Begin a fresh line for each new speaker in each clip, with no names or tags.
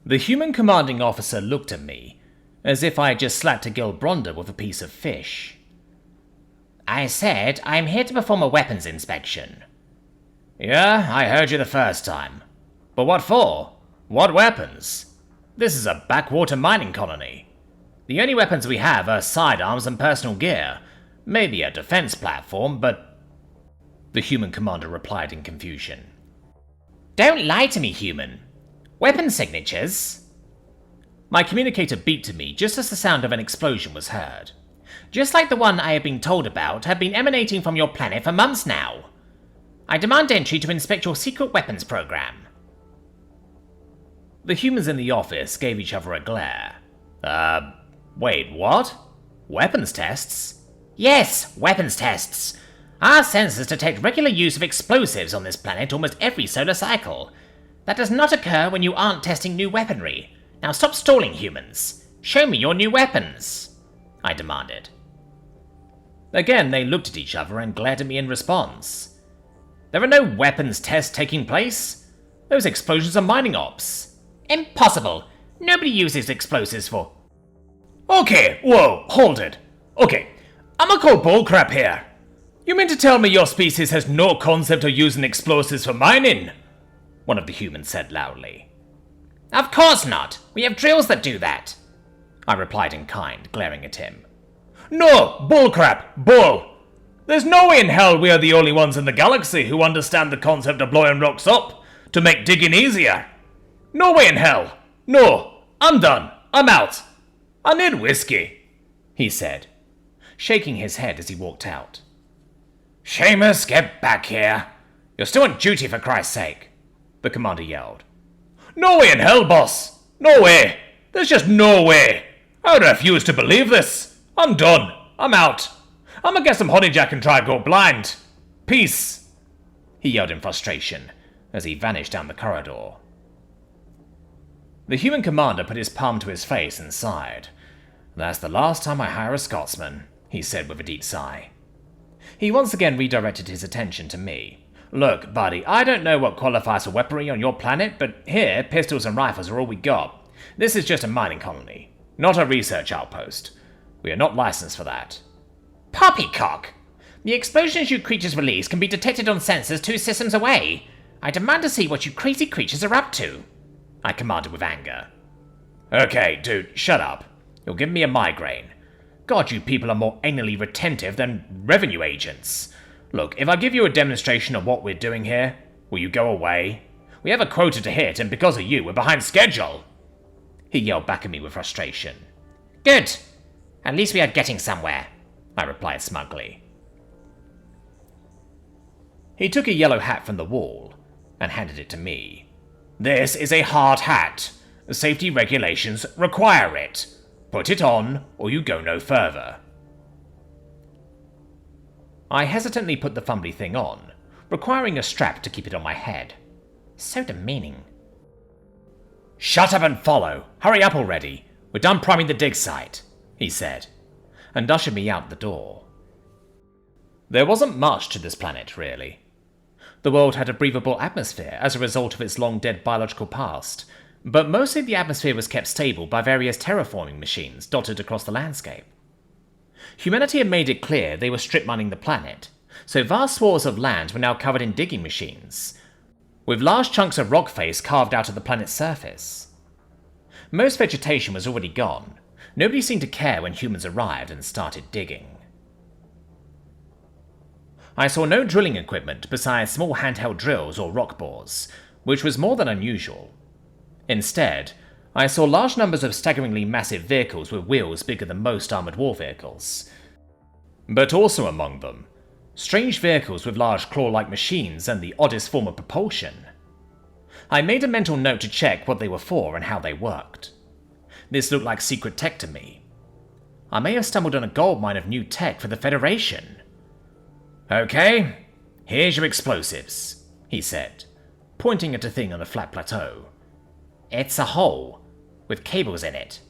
The human commanding officer looked at me, as if I had just slapped a Gilbronda with a piece of fish.
I said I'm here to perform a weapons inspection.
Yeah, I heard you the first time. But what for? What weapons? This is a backwater mining colony. The only weapons we have are sidearms and personal gear. Maybe a defense platform, but... The human commander replied in confusion.
Don't lie to me, human. Weapon signatures?
My communicator beeped to me just as the sound of an explosion was heard.
Just like the one I have been told about, have been emanating from your planet for months now. I demand entry to inspect your secret weapons program.
The humans in the office gave each other a glare. Wait, what? Weapons tests?
Yes, weapons tests. Our sensors detect regular use of explosives on this planet almost every solar cycle. That does not occur when you aren't testing new weaponry. Now stop stalling, humans. Show me your new weapons, I demanded.
Again, they looked at each other and glared at me in response. There are no weapons tests taking place. Those explosions are mining ops.
Impossible. Nobody uses explosives for...
Okay, whoa, hold it. Okay, I'ma call bullcrap here. You mean to tell me your species has no concept of using explosives for mining? One of the humans said loudly.
Of course not. We have drills that do that, I replied in kind, glaring at him.
No, bullcrap, bull. There's no way in hell we are the only ones in the galaxy who understand the concept of blowing rocks up to make digging easier. No way in hell. No, I'm done. I'm out. I need whiskey, he said, shaking his head as he walked out.
Seamus, get back here. You're still on duty, for Christ's sake, the commander yelled.
No way in hell, boss. No way. There's just no way. I refuse to believe this. I'm done. I'm out. I'm gonna get some honey jack and try to go blind. Peace, he yelled in frustration as he vanished down the corridor. The human commander put his palm to his face and sighed. That's the last time I hire a Scotsman, he said with a deep sigh. He once again redirected his attention to me. Look, buddy, I don't know what qualifies for weaponry on your planet, but here, pistols and rifles are all we got. This is just a mining colony, not a research outpost. We are not licensed for that.
Poppycock! The explosions you creatures release can be detected on sensors 2 systems away. I demand to see what you crazy creatures are up to, I commanded with anger.
Okay, dude, shut up. You're giving me a migraine. God, you people are more anally retentive than revenue agents. Look, if I give you a demonstration of what we're doing here, will you go away? We have a quota to hit, and because of you, we're behind schedule. He yelled back at me with frustration.
Good. At least we are getting somewhere, I replied smugly.
He took a yellow hat from the wall and handed it to me. This is a hard hat. Safety regulations require it. Put it on, or you go no further. I hesitantly put the fumbly thing on, requiring a strap to keep it on my head.
So demeaning.
Shut up and follow. Hurry up already. We're done priming the dig site, he said, and ushered me out the door. There wasn't much to this planet, really. The world had a breathable atmosphere as a result of its long-dead biological past, but mostly the atmosphere was kept stable by various terraforming machines dotted across the landscape. Humanity had made it clear they were strip mining the planet, so vast swaths of land were now covered in digging machines, with large chunks of rock face carved out of the planet's surface. Most vegetation was already gone. Nobody seemed to care when humans arrived and started digging. I saw no drilling equipment besides small handheld drills or rock bores, which was more than unusual. Instead, I saw large numbers of staggeringly massive vehicles with wheels bigger than most armoured war vehicles. But also among them, strange vehicles with large claw-like machines and the oddest form of propulsion. I made a mental note to check what they were for and how they worked. This looked like secret tech to me. I may have stumbled on a goldmine of new tech for the Federation. Okay, here's your explosives, he said, pointing at a thing on a flat plateau.
It's a hole, with cables in it,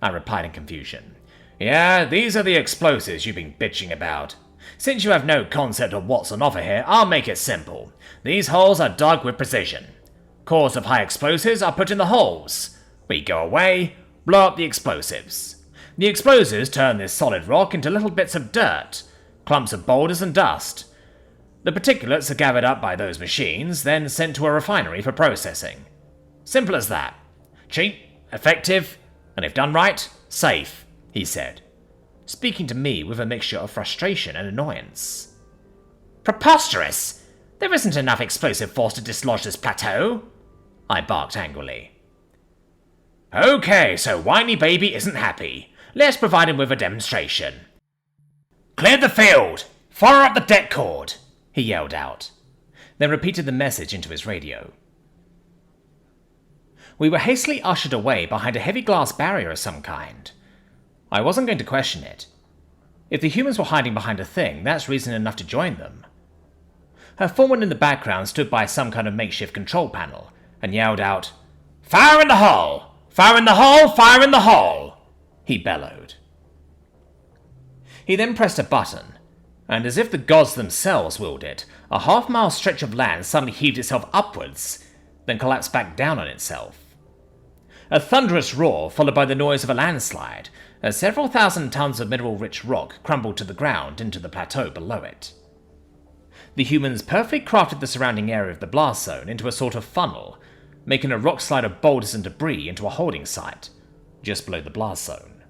I replied in confusion.
Yeah, these are the explosives you've been bitching about. Since you have no concept of what's on offer here, I'll make it simple. These holes are dug with precision. Cores of high explosives are put in the holes. We go away, blow up the explosives. The explosives turn this solid rock into little bits of dirt, clumps of boulders and dust. The particulates are gathered up by those machines, then sent to a refinery for processing. Simple as that. Cheap, effective, and if done right, safe, he said, speaking to me with a mixture of frustration and annoyance.
Preposterous! There isn't enough explosive force to dislodge this plateau, I barked angrily.
Okay, so Whiny Baby isn't happy. Let's provide him with a demonstration. Clear the field! Fire up the det cord! He yelled out, then repeated the message into his radio. We were hastily ushered away behind a heavy glass barrier of some kind. I wasn't going to question it. If the humans were hiding behind a thing, that's reason enough to join them. Her foreman in the background stood by some kind of makeshift control panel and yelled out, "Fire in the hole! Fire in the hole! Fire in the hole!" he bellowed. He then pressed a button, and as if the gods themselves willed it, a half-mile stretch of land suddenly heaved itself upwards, then collapsed back down on itself. A thunderous roar followed by the noise of a landslide, as several thousand tons of mineral-rich rock crumbled to the ground into the plateau below it. The humans perfectly crafted the surrounding area of the blast zone into a sort of funnel, making a rock slide of boulders and debris into a holding site, just below the blast zone.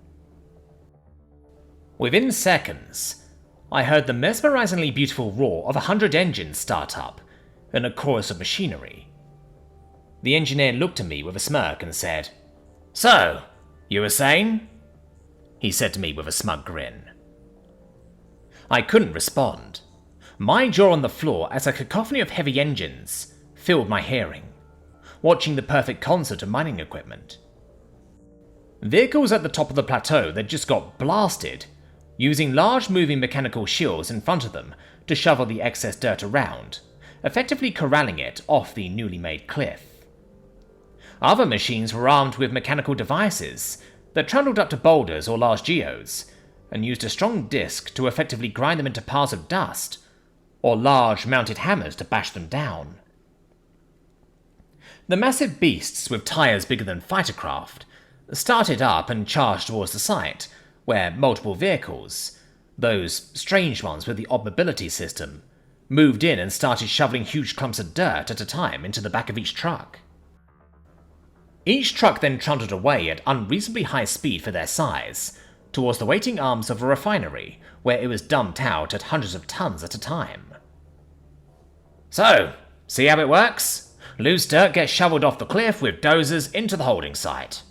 Within seconds, I heard the mesmerizingly beautiful roar of 100 engines start up, and a chorus of machinery. The engineer looked at me with a smirk and said, "So, you were saying?" he said to me with a smug grin. I couldn't respond. My jaw on the floor as a cacophony of heavy engines filled my hearing, watching the perfect concert of mining equipment. Vehicles at the top of the plateau that just got blasted, using large moving mechanical shields in front of them to shovel the excess dirt around, effectively corralling it off the newly made cliff. Other machines were armed with mechanical devices that trundled up to boulders or large geodes and used a strong disc to effectively grind them into piles of dust, or large mounted hammers to bash them down. The massive beasts with tires bigger than fighter craft started up and charged towards the site, where multiple vehicles, those strange ones with the odd mobility system, moved in and started shoveling huge clumps of dirt at a time into the back of each truck. Each truck then trundled away at unreasonably high speed for their size, towards the waiting arms of a refinery, where it was dumped out at hundreds of tons at a time. So, see how it works? Loose dirt gets shoveled off the cliff with dozers into the holding site.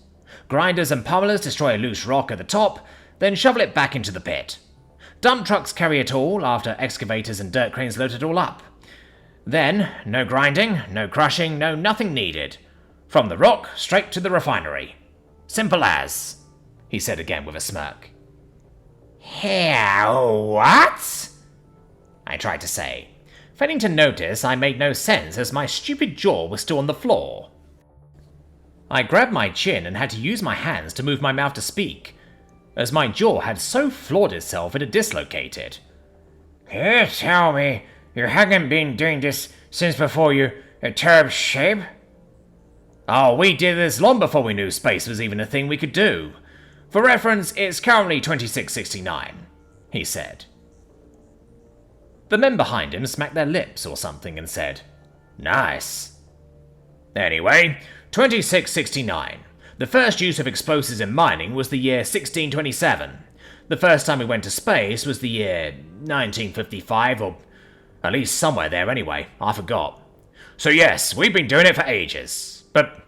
Grinders and pummelers destroy a loose rock at the top, then shovel it back into the pit. Dump trucks carry it all after excavators and dirt cranes load it all up. Then, no grinding, no crushing, no nothing needed. From the rock, straight to the refinery. Simple as, he said again with a smirk.
What?
I tried to say, failing to notice I made no sense as my stupid jaw was still on the floor. I grabbed my chin and had to use my hands to move my mouth to speak, as my jaw had so floored itself it had dislocated.
You tell me you haven't been doing this since before you tore up shape?
Oh, we did this long before we knew space was even a thing we could do. For reference, it's currently 2669, he said. The men behind him smacked their lips or something and said, "Nice." Anyway, 2669. The first use of explosives in mining was the year 1627. The first time we went to space was the year 1955, or at least somewhere there anyway, I forgot. So yes, we've been doing it for ages. But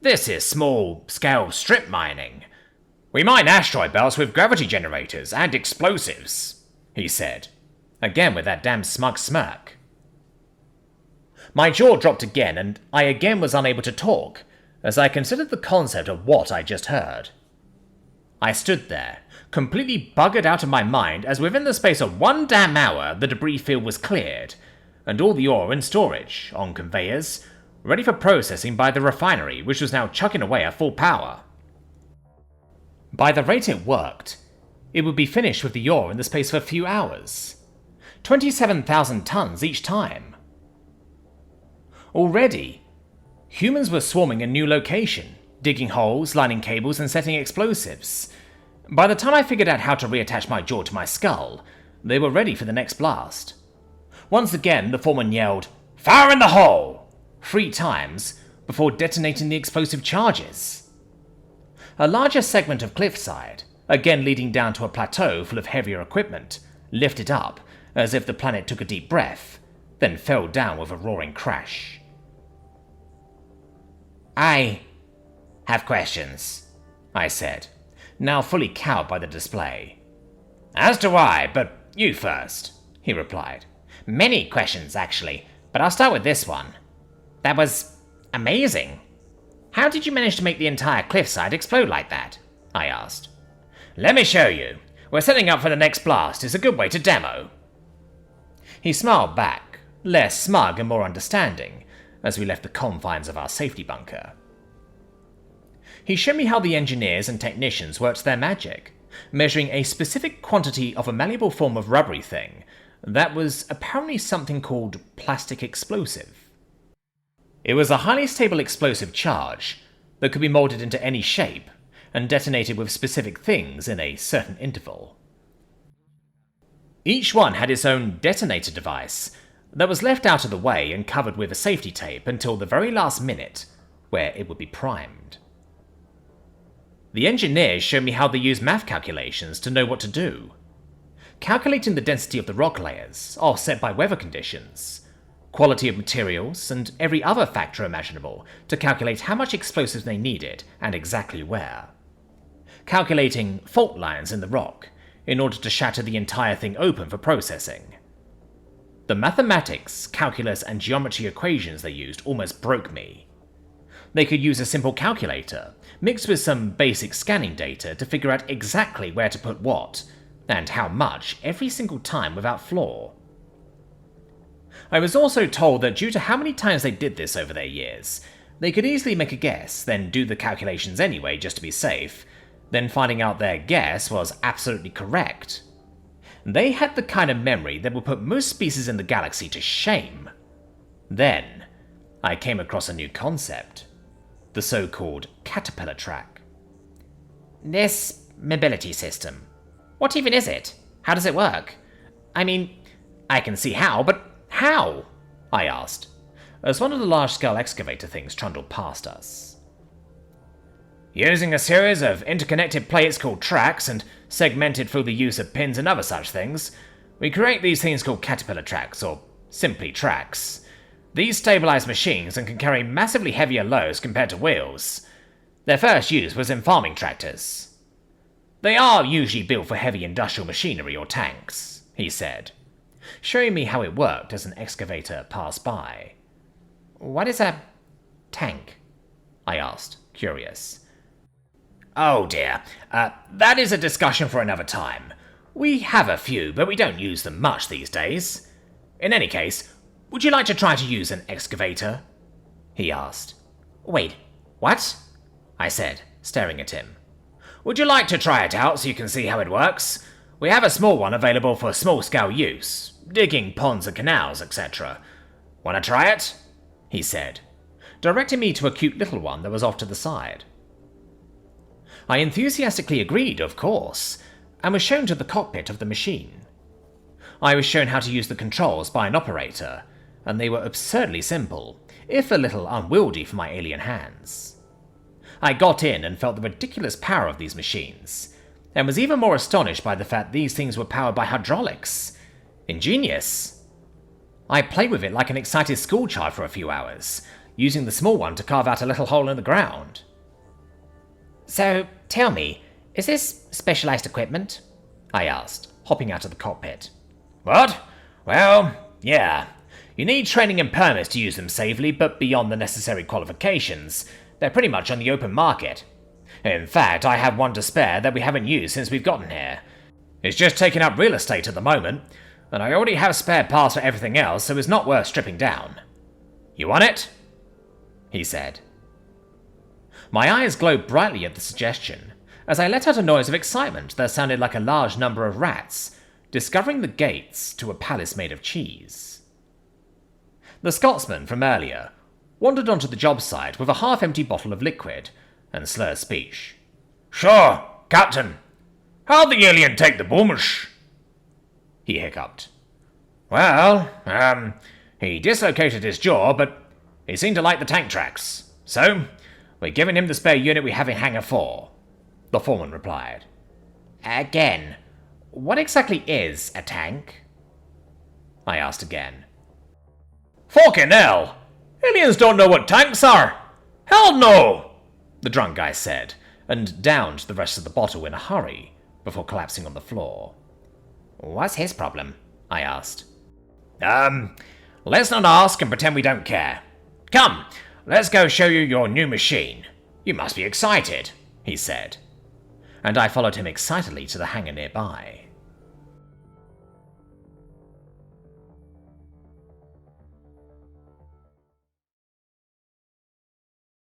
this is small-scale strip mining. We mine asteroid belts with gravity generators and explosives, he said, again with that damn smug smirk. My jaw dropped again, and I again was unable to talk, as I considered the concept of what I just heard. I stood there, completely buggered out of my mind, as within the space of 1 damn hour the debris field was cleared, and all the ore in storage, on conveyors, ready for processing by the refinery, which was now chucking away at full power. By the rate it worked, it would be finished with the ore in the space of a few hours. 27,000 tons each time. Already, humans were swarming a new location, digging holes, lining cables, and setting explosives. By the time I figured out how to reattach my jaw to my skull, they were ready for the next blast. Once again, the foreman yelled, "Fire in the hole!" 3 times before detonating the explosive charges. A larger segment of cliffside, again leading down to a plateau full of heavier equipment, lifted up as if the planet took a deep breath, then fell down with a roaring crash.
I have questions,
I said, now fully cowed by the display.
As do I, but
You first, he replied.
Many questions, actually, but I'll start with this one. That was amazing. How did you manage to make the entire cliffside explode like that? I asked.
Let me show you. We're setting up for the next blast. It's a good way to demo. He smiled back, less smug and more understanding, as we left the confines of our safety bunker. He showed me how the engineers and technicians worked their magic, measuring a specific quantity of a malleable form of rubbery thing that was apparently something called plastic explosive. It was a highly stable explosive charge that could be molded into any shape and detonated with specific things in a certain interval. Each one had its own detonator device that was left out of the way and covered with a safety tape until the very last minute, where it would be primed. The engineers showed me how they used math calculations to know what to do, calculating the density of the rock layers, offset by weather conditions, quality of materials, and every other factor imaginable to calculate how much explosives they needed and exactly where. Calculating fault lines in the rock in order to shatter the entire thing open for processing. The mathematics, calculus, and geometry equations they used almost broke me. They could use a simple calculator, mixed with some basic scanning data to figure out exactly where to put what, and how much, every single time without flaw. I was also told that due to how many times they did this over their years, they could easily make a guess, then do the calculations anyway just to be safe, then finding out their guess was absolutely correct. They had the kind of memory that would put most species in the galaxy to shame. Then, I came across a new concept. The so-called caterpillar track.
This mobility system. What even is it? How does it work? I mean, I can see how, but how?
I asked, as one of the large-scale excavator things trundled past us. Using a series of interconnected plates called tracks and segmented through the use of pins and other such things, we create these things called caterpillar tracks, or simply tracks. These stabilize machines and can carry massively heavier loads compared to wheels. Their first use was in farming tractors. They are usually built for heavy industrial machinery or tanks, he said, showing me how it worked as an excavator passed by.
What is a tank? I asked, curious.
Oh dear, that is a discussion for another time. We have a few, but we don't use them much these days. In any case, would you like to try to use an excavator? He asked.
Wait, what? I said, staring at him.
Would you like to try it out so you can see how it works? We have a small one available for small-scale use, digging ponds and canals, etc. Want to try it? He said, directing me to a cute little one that was off to the side. I enthusiastically agreed, of course, and was shown to the cockpit of the machine. I was shown how to use the controls by an operator, and they were absurdly simple, if a little unwieldy for my alien hands. I got in and felt the ridiculous power of these machines, and was even more astonished by the fact these things were powered by hydraulics. Ingenious. I played with it like an excited schoolchild for a few hours, using the small one to carve out a little hole in the ground.
So, tell me, is this specialized equipment? I asked, hopping out of the cockpit.
What? Well, yeah. You need training and permits to use them safely, but beyond the necessary qualifications, they're pretty much on the open market. In fact, I have one to spare that we haven't used since we've gotten here. It's just taking up real estate at the moment, and I already have spare parts for everything else, so it's not worth stripping down. You want it? He said. My eyes glowed brightly at the suggestion, as I let out a noise of excitement that sounded like a large number of rats discovering the gates to a palace made of cheese. The Scotsman from earlier wandered onto the job site with a half-empty bottle of liquid and slur speech.
Sure, Captain. How'd the alien take the boomers?
He hiccuped.
Well, he dislocated his jaw, but he seemed to like the tank tracks. So, we're giving him the spare unit we have in Hangar 4, the foreman replied.
Again, what exactly is a tank?
I asked again.
Fucking hell! Aliens don't know what tanks are! Hell no!
The drunk guy said, and downed the rest of the bottle in a hurry before collapsing on the floor.
What's his problem?
I asked.
Let's not ask and pretend we don't care. Come, let's go show you your new machine. You must be excited, he said.
And I followed him excitedly to the hangar nearby.